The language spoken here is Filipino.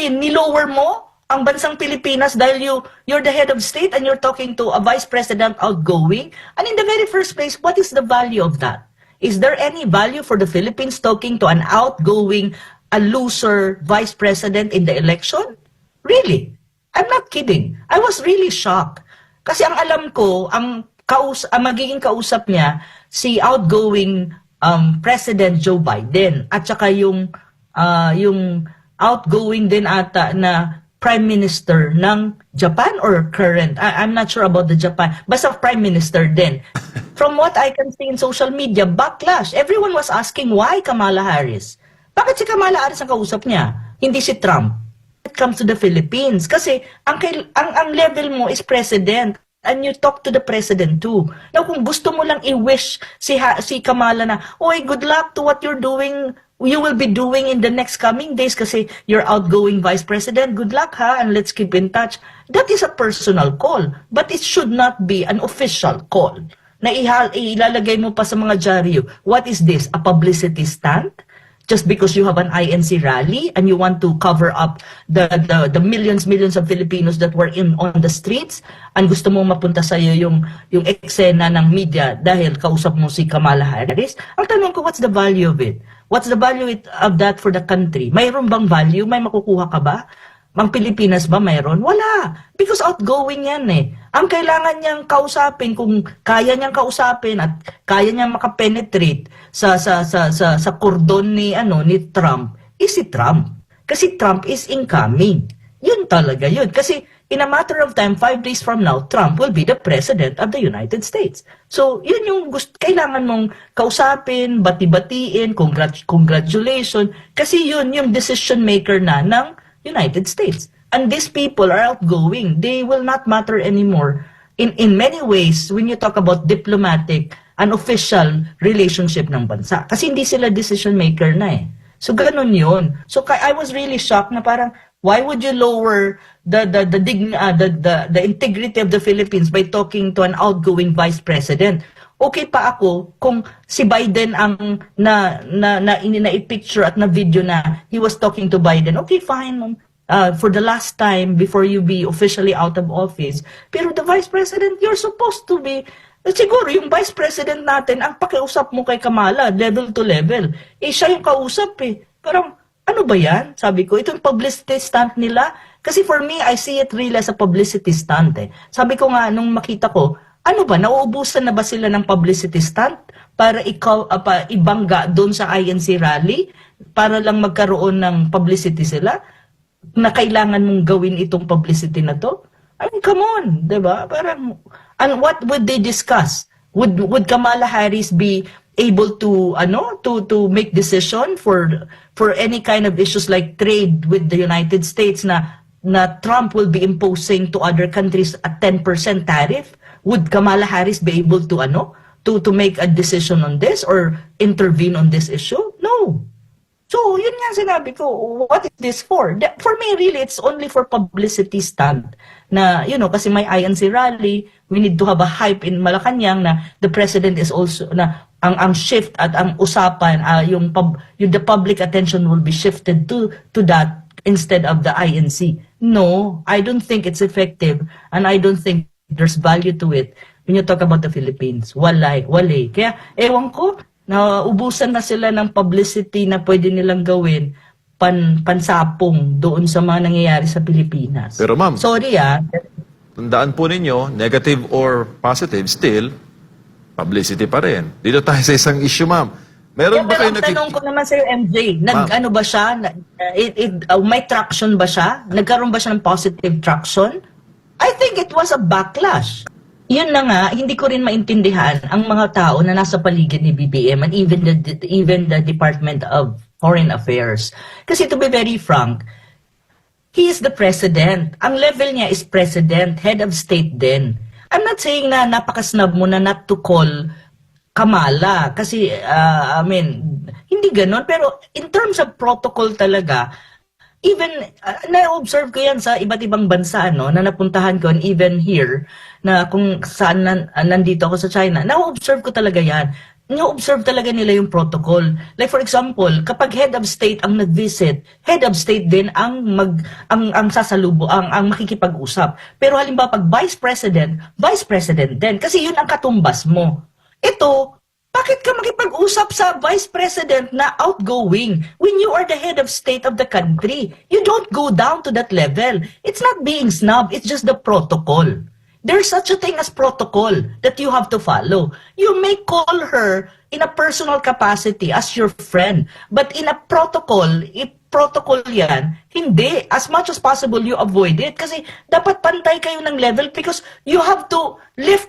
sabihin, nilower mo ang bansang Pilipinas dahil you're the head of state and you're talking to a vice president outgoing? And in the very first place, what is the value of that? Is there any value for the Philippines talking to an outgoing, a loser vice president in the election? Really? I'm not kidding. I was really shocked. Kasi ang alam ko, ang magiging kausap niya, si outgoing President Joe Biden at saka yung outgoing din ata na Prime Minister ng Japan or current. I'm not sure about the Japan. Basta Prime Minister din. From what I can see in social media, backlash. Everyone was asking why Kamala Harris. Bakit si Kamala Harris ang kausap niya? Hindi si Trump. It comes to the Philippines. Kasi ang level mo is president. And you talk to the president too. Now, kung gusto mo lang i-wish si Kamala na, oy, good luck to what you're doing, you will be doing in the next coming days kasi you're outgoing vice president. Good luck ha, and let's keep in touch. That is a personal call. But it should not be an official call. Na ilalagay mo pa sa mga dyaryo. What is this? A publicity stunt? Just because you have an INC rally and you want to cover up the millions of Filipinos that were on the streets and gusto mo mapunta sa iyo yung eksena ng media dahil kausap mo si Kamala Harris. Ang tanong ko, what's the value of it? What's the value of that for the country? Mayroon bang value? May makukuha ka ba? Ang Pilipinas ba mayroon? Wala. Because outgoing yan eh. Ang kailangan niyang kausapin, kung kaya niyang kausapin at kaya niyang makapenetrate sa kordon ni Trump, is si Trump. Kasi Trump is incoming. Yun talaga yun. Kasi in a matter of time, 5 days from now, Trump will be the President of the United States. So, yun yung kailangan mong kausapin, bati-batiin, congratulations. Kasi yun yung decision maker na ng United States. And these people are outgoing. They will not matter anymore. In many ways, when you talk about diplomatic and official relationship ng bansa. Kasi hindi sila decision maker na eh. So, ganun yun. So, I was really shocked na parang, why would you lower the integrity of the Philippines by talking to an outgoing vice president? Okay pa ako kung si Biden ang na-picture at na-video na he was talking to Biden. Okay, fine. For the last time before you be officially out of office. Pero the vice president, you're supposed to be, siguro yung vice president natin, ang pakiusap mo kay Kamala, level to level. Eh, siya yung kausap eh. Parang, ano ba yan? Sabi ko, itong publicity stunt nila. Kasi for me, I see it really as a publicity stunt eh. Sabi ko nga, nung makita ko, ano ba, nauubusan na ba sila ng publicity stunt para ibangga doon sa INC rally para lang magkaroon ng publicity sila na kailangan mong gawin itong publicity na to? I mean, come on, 'di ba? Parang, and what would they discuss? Would Kamala Harris be able to to make decision for any kind of issues like trade with the United States na Trump will be imposing to other countries a 10% tariff? Would Kamala Harris be able to to make a decision on this or intervene on this issue? No. So, yun nga sinabi ko, what is this for? For me, really, it's only for publicity stunt. Na, kasi may INC rally, we need to have a hype in Malacanang na the president is also, na ang shift at ang usapan, the public attention will be shifted to that instead of the INC. No, I don't think it's effective and I don't think there's value to it when you talk about the Philippines. Wala. Kaya, ewan ko, naubusan na sila ng publicity na pwede nilang gawin pansapong doon sa mga nangyayari sa Pilipinas. Pero ma'am, sorry tandaan po ninyo, negative or positive, still, publicity pa rin. Dito tayo sa isang issue, ma'am. Meron ba kayo tanong ko naman sa'yo, MJ, nag-ano ba siya? May traction ba siya? Nagkaroon ba siya ng positive traction? I think it was a backlash. Yun na nga, hindi ko rin maintindihan ang mga tao na nasa paligid ni BBM and even the Department of Foreign Affairs. Kasi to be very frank, he is the president. Ang level niya is president, head of state din. I'm not saying na napakasnab mo na not to call Kamala. Kasi, hindi ganon. Pero in terms of protocol talaga, even, na-observe ko yan sa iba't ibang bansa, na napuntahan ko, and even here, na kung saan nandito ako sa China, na-observe ko talaga yan. ino-observe talaga nila yung protocol. Like for example, kapag head of state ang nag-visit, head of state din ang ang sasalubo, ang makikipag-usap. Pero halimbawa pag vice president din kasi yun ang katumbas mo. Ito, bakit ka makipag-usap sa vice president na outgoing when you are the head of state of the country? You don't go down to that level. It's not being snob, it's just the protocol. There's such a thing as protocol that you have to follow. You may call her in a personal capacity as your friend, but in a protocol, if protocol yan, hindi. As much as possible, you avoid it kasi dapat pantay kayo ng level because you have to lift